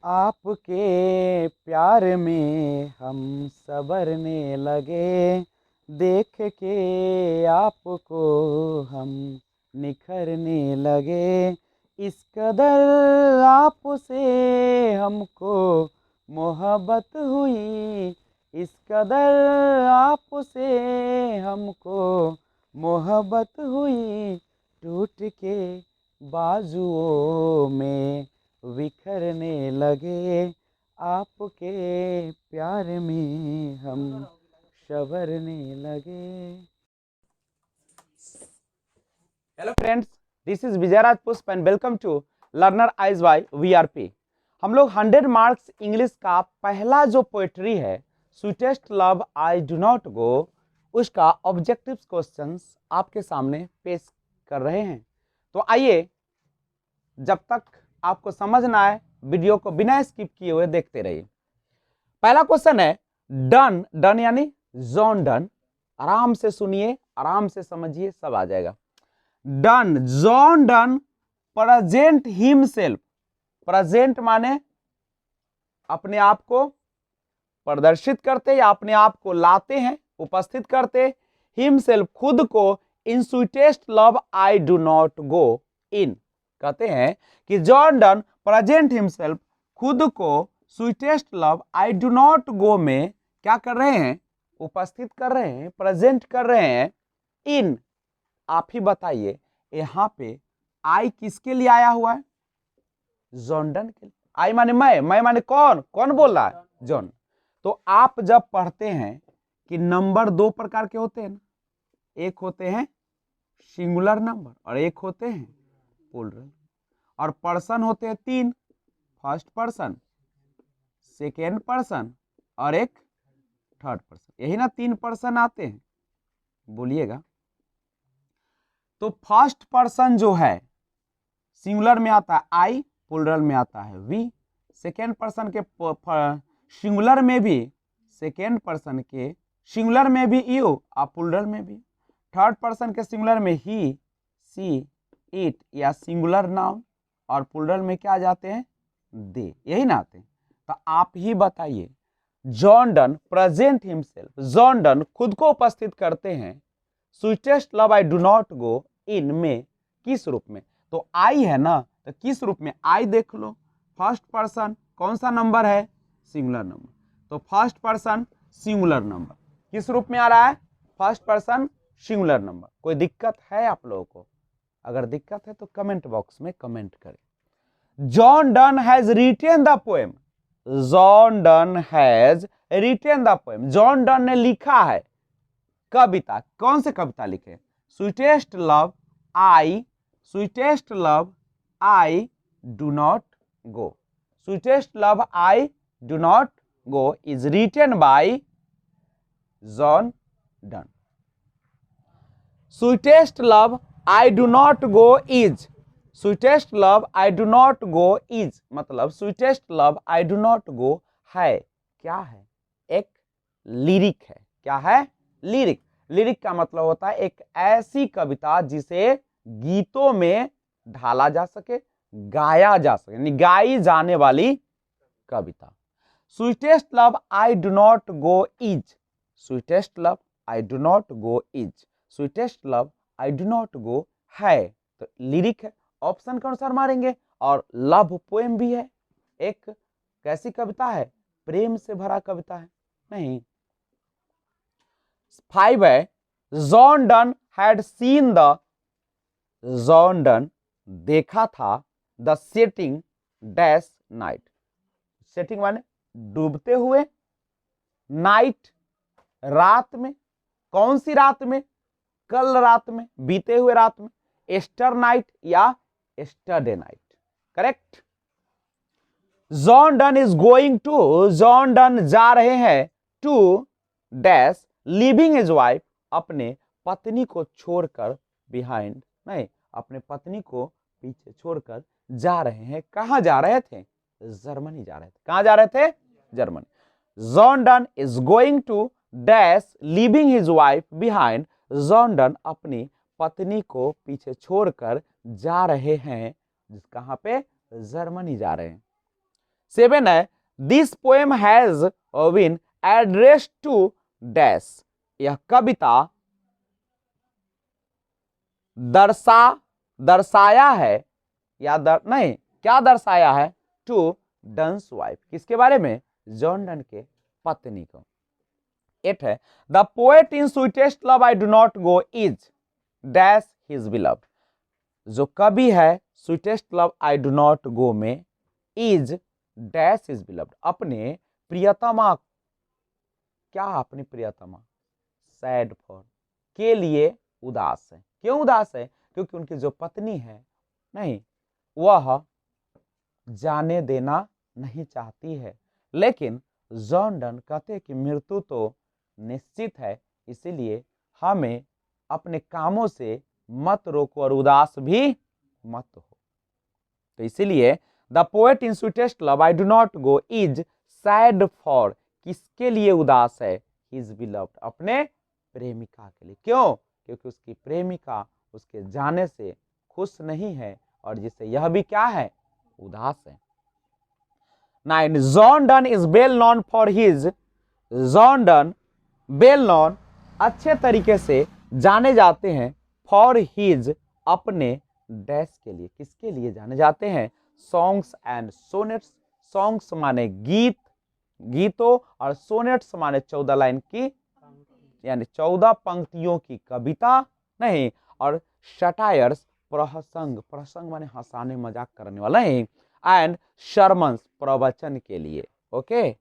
आपके प्यार में हम संवरने लगे, देख के आपको हम निखरने लगे। इस कदर आपसे हमको मोहब्बत हुई, इस कदर आपसे हमको मोहब्बत हुई। टूट के बाजुओं में बिखरने लगे, आपके प्यार में हम संवरने लगे। Hello friends, this is Vijayraj Pushp and welcome to learner eyes by VRP. हम लोग 100 मार्क्स इंग्लिश का पहला जो पोएट्री है sweetest love I do not गो, उसका ऑब्जेक्टिव क्वेश्चंस आपके सामने पेश कर रहे हैं। तो आइए, जब तक आपको समझ ना आए वीडियो को बिना स्किप किए हुए देखते रहिए। पहला क्वेश्चन है डन, डन यानी जॉन डन। आराम से सुनिए, आराम से समझिए, सब आ जाएगा। Done, John Donne present himself. Present माने अपने आप को प्रदर्शित करते या अपने आप को लाते हैं, उपस्थित करते। हिमसेल्फ खुद को in sweetest love I do not go in. कहते हैं कि जॉन डन प्रेजेंट हिमसेल्फ खुद को sweetest love I do not go में क्या कर रहे हैं? उपस्थित कर रहे हैं, प्रेजेंट कर रहे हैं। इन, आप ही बताइए यहां पे आई किसके लिए आया हुआ है? जॉन डन के लिए। आई माने मैं माने कौन? कौन बोल रहा है? जॉन। तो आप जब पढ़ते हैं कि नंबर दो प्रकार के होते हैं ना, एक होते हैं सिंगुलर नंबर और एक होते हैं प्लूरल, और पर्सन होते हैं तीन, फर्स्ट पर्सन, सेकेंड पर्सन और एक थर्ड पर्सन। यही ना तीन पर्सन आते हैं, बोलिएगा। तो फर्स्ट पर्सन जो है सिंगुलर में आता है आई, प्लूरल में आता है वी। सेकेंड पर्सन के सिंगुलर में भी, सेकेंड पर्सन के सिंगुलर में भी यू और प्लूरल में भी। थर्ड पर्सन के सिंगुलर में ही, सी, इट या सिंगुलर नाउन, और प्लूरल में क्या जाते हैं? दे। यही ना आते हैं। तो आप ही बताइए, John Donne present himself, John Donne खुद को उपस्थित करते हैं sweetest love I do not go in में किस रूप में? तो आई है ना, तो किस रूप में? आई देख लो, फर्स्ट पर्सन कौन सा नंबर है? Singular number. तो फर्स्ट पर्सन सिंगुलर नंबर किस रूप में आ रहा है? First person singular number. कोई दिक्कत है आप लोगों को? अगर दिक्कत है तो कमेंट बॉक्स में कमेंट करें। John Donne has retain the poem, John Donne has retain the poem. John Donne ने लिखा है कविता। कौन से कविता लिखे? Sweetest love I, sweetest love I do not go. Sweetest love I do not go is written by John Donne. Sweetest love I do not go is, sweetest love I do not go is मतलब sweetest love I do not go है क्या है? एक lyric है। क्या है? Lyric. Lyric का मतलब होता है एक ऐसी कविता जिसे गीतों में ढाला जा सके, गाया जा सके, यानी गाई जाने वाली कविता। Sweetest love I do not go is, sweetest love I do not go is, sweetest love I do not go है। तो लिरिक है, ऑप्शन के अनुसार मारेंगे। और लव पोएम भी है, एक कैसी कविता है? प्रेम से भरा कविता है। नहीं। 5 है John Donne had seen the, John Donne देखा था the setting dash night. Setting माने डूबते हुए, नाइट रात में। कौन सी रात में? कल रात में, बीते हुए रात में। एस्टर नाइट या yesterday night. Correct. John Donne is going to, John Donne जा रहे हैं to dash leaving his wife, अपने पत्नी को छोड़कर, बिहाइंड नहीं, अपने पत्नी को पीछे छोड़कर जा रहे हैं। कहां जा रहे थे? जर्मनी जा रहे थे। कहां जा रहे थे? Germany. John Donne is going to dash leaving his wife behind, John Donne अपनी पत्नी को पीछे छोड़कर जा रहे हैं। कहां पे? जर्मनी जा रहे हैं। 7 है, this poem has been addressed to dash, यह कविता दर्शाया है या नहीं, क्या दर्शाया है, टू डन्स वाइफ, किसके बारे में, जॉन डन के पत्नी को। 8 है, the poet in sweetest love I do not go is dash his beloved, जो कवि है sweetest love I do not go में इज डैश हिज बिलव्ड, अपने प्रियतमा, क्या अपनी प्रियतमा, सैड फॉर, के लिए उदास है। क्यों उदास है, क्योंकि उनकी जो पत्नी है नहीं, वह जाने देना नहीं चाहती है, लेकिन जॉन डन कहते हैं कि मृत्यु तो निश्चित है, इसीलिए हमें अपने कामों से मत रोको और उदास भी मत हो। तो इसीलिए the poet in sweetest love I do not go is sad for, किसके लिए उदास है, हिज बिलव्ड, अपने प्रेमिका के लिए। क्यों, क्योंकि उसकी प्रेमिका उसके जाने से खुश नहीं है और जिससे यह भी क्या है, उदास है। 9, John Donne is well known for his, John Donne well known अच्छे तरीके से जाने जाते हैं, फॉर हिज अपने डैश के लिए, किसके लिए जाने जाते हैं, सॉन्ग्स एंड सोनेट्स, सॉन्ग्स माने गीत, गीतों, और सोनेट्स माने 14 लाइन की यानी 14 पंक्तियों की कविता नहीं, और सटायर्स प्रसंग, प्रसंग माने हंसाने मजाक करने वाला नहीं, एंड शर्मन्स प्रवचन के लिए। ओके,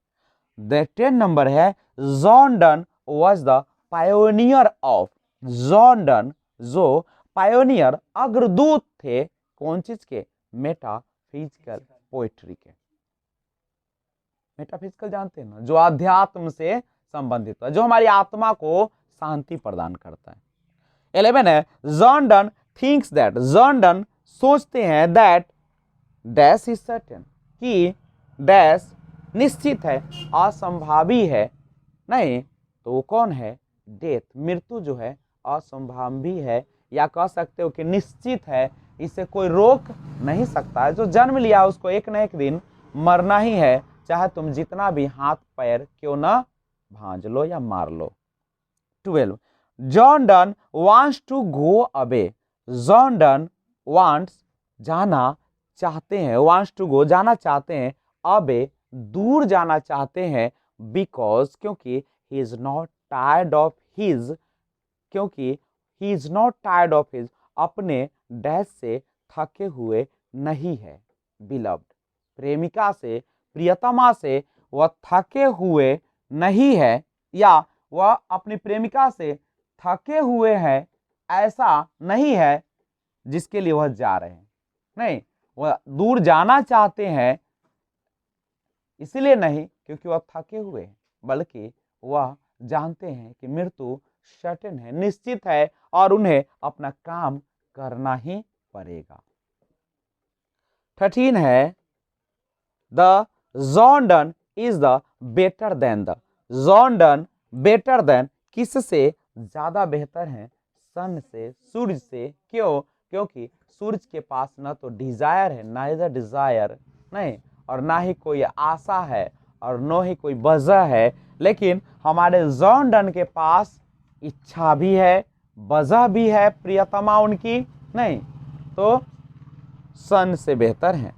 द 10 नंबर है, John Donne was the pioneer of, John Donne जो पायोनियर अग्रदूत थे, कौन चीज के, मेटाफिजिकल पोएट्री के। मेटाफिजिकल जानते हैं ना, जो अध्यात्म से संबंधित है, जो हमारी आत्मा को शांति प्रदान करता है। 11 है, John Donne thinks that, John Donne सोचते हैं, दैट डैश इज सर्टेन, कि डैश निश्चित है, असंभावी है नहीं, तो वो कौन है, डेथ, मृत्यु जो है असंभावी है, या कह सकते हो कि निश्चित है, इसे कोई रोक नहीं सकता है, जो जन्म लिया उसको एक न एक दिन मरना ही है, चाहे तुम जितना भी हाथ पैर क्यों ना भांज लो या मार लो। 12, John Donne wants to go away, John Donne wants जाना चाहते हैं, वांट्स टू गो जाना चाहते हैं, अवे दूर जाना चाहते हैं, बिकॉज क्योंकि he is not tired of his, क्योंकि he is not tired of his अपने डैश से थके हुए नहीं है, बिलव्ड प्रेमिका से, प्रियतमा से वह थके हुए नहीं है, या वह अपनी प्रेमिका से थके हुए हैं ऐसा नहीं है जिसके लिए वह जा रहे हैं, नहीं, वह दूर जाना चाहते हैं इसलिए नहीं क्योंकि वह थके हुए हैं, बल्कि वह जानते हैं कि मृत्यु सर्टेन है, निश्चित है, और उन्हें अपना काम करना ही पड़ेगा। 13 है, the John Donne is the better than the, John Donne better than किससे ज्यादा बेहतर है, सन से, सूर्य से। क्यों, क्योंकि सूरज के पास न तो डिजायर है, नाइदर डिजायर नहीं, और ना ही कोई आशा है और न ही कोई वजह है, लेकिन हमारे जॉन डन के पास इच्छा भी है, वजह भी है, प्रियतमा उनकी नहीं, तो सन से बेहतर है।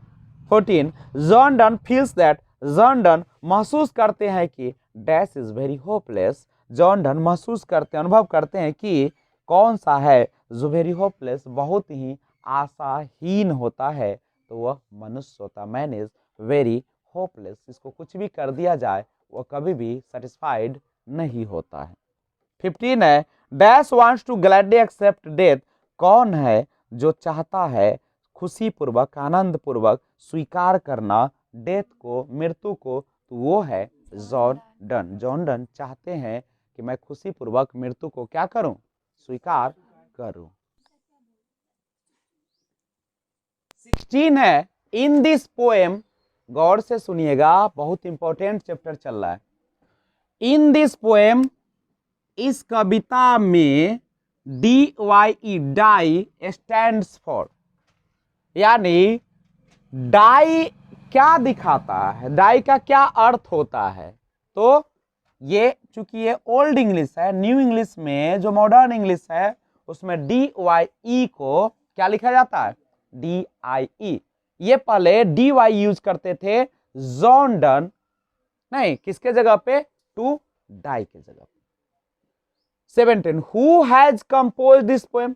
14, John Donne feels that, John Donne महसूस करते हैं कि dash is very hopeless, John Donne महसूस करते, अनुभव करते हैं कि कौन सा है जो वेरी होपलेस, बहुत ही आशाहीन होता है, तो वह मनुष्य होता, मैन इज वेरी होपलेस, इसको कुछ भी कर दिया जाए वह कभी भी सेटिस्फाइड नहीं होता है। 15 है, dash wants to gladly accept death, कौन है जो चाहता है खुशी पूर्वक, आनंद पूर्वक स्वीकार करना डेथ को, मृत्यु को, तो वो है जॉन डन। जॉन डन चाहते हैं कि मैं खुशी पूर्वक मृत्यु को क्या करूं, स्वीकार करूं। 16 है, इन दिस पोएम, गौर से सुनिएगा, बहुत इंपॉर्टेंट चैप्टर चल रहा है। इन दिस पोएम, इस कविता में DYE डाई स्टैंड्स फॉर, यानी डाई क्या दिखाता है, डाई का क्या अर्थ होता है। तो ये चूंकि ये ओल्ड इंग्लिश है, न्यू इंग्लिश में जो मॉडर्न इंग्लिश है उसमें DYE को क्या लिखा जाता है, DIE। ये पहले DY यूज करते थे जॉन डन, नहीं किसके जगह पे, टू डाई के जगह पे। 17 who has compose this poem,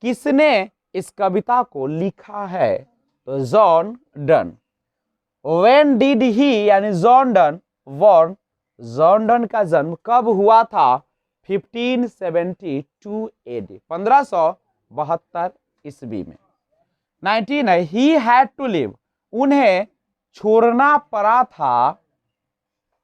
किसने इस कविता को लिखा है, तो John Donne. When did he यानी John Donne born, John Donne का जन्म कब हुआ था, 1572 AD 1572 ईस्वी में। 19 है he had to live, उन्हें छोड़ना पड़ा था,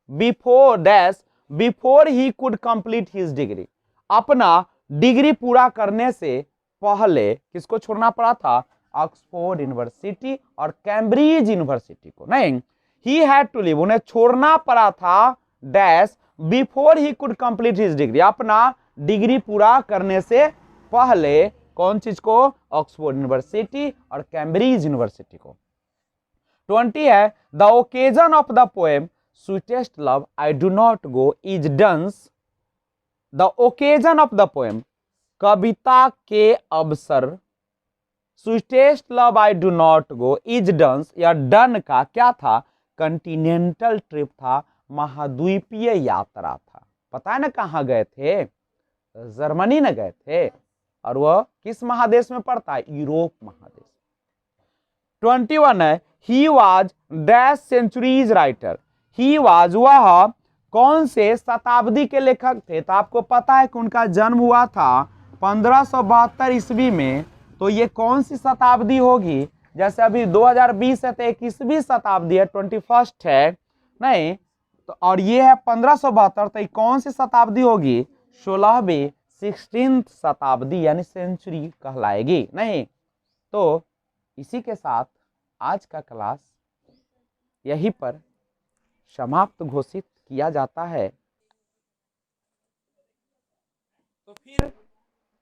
before dash before he could complete his degree, अपना डिग्री पूरा करने से पहले किसको छोड़ना पड़ा था, ऑक्सफोर्ड यूनिवर्सिटी और कैम्ब्रिज यूनिवर्सिटी को। नहीं, ही हैड टू लीव, उन्हें छोड़ना पड़ा था, dash before he could complete his degree, अपना डिग्री पूरा करने से पहले, कौन चीज को, ऑक्सफोर्ड यूनिवर्सिटी और कैम्ब्रिज यूनिवर्सिटी को। 20 है the occasion of the poem sweetest love I do not go is Donne's, the occasion of the poem, कविता के अवसर, sweetest love I do not go is Donne's, या डन का क्या था, कंटिनेंटल ट्रिप था, महाद्वीपीय यात्रा था। पता है ना कहाँ गए थे, जर्मनी न गए थे, और वह किस महादेश में पड़ता है, यूरोप महादेश। 21 है he was dash centuries writer, he was वह कौन से शताब्दी के लेखक थे, तो आपको पता है कि उनका जन्म हुआ था 1572 ईस्वी में, तो ये कौन सी शताब्दी होगी, जैसे अभी 2020 है तो 21वीं शताब्दी है, 21st है, नहीं तो, और ये है 1572, तो ये कौन सी शताब्दी होगी, 16वीं 16th शताब्दी यानी सेंचुरी कहलाएगी। नहीं तो इसी के साथ आज का क्लास यहीं पर समाप्त घोषित किया जाता है। तो फिर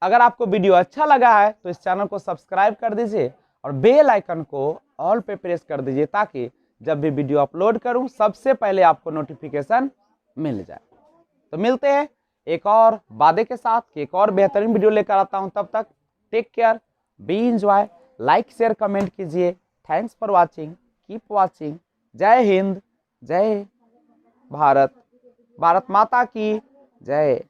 अगर आपको वीडियो अच्छा लगा है तो इस चैनल को सब्सक्राइब कर दीजिए और बेल आइकन को ऑल पे प्रेस कर दीजिए, ताकि जब भी वीडियो अपलोड करूं सबसे पहले आपको नोटिफिकेशन मिल जाए। तो मिलते हैं एक और वादे के साथ कि एक और बेहतरीन वीडियो लेकर आता हूं। तब तक take care, be enjoy, like share comment कीजिए। Thanks for watching, keep watching. जय हिंद, जय भारत, भारत माता की जय।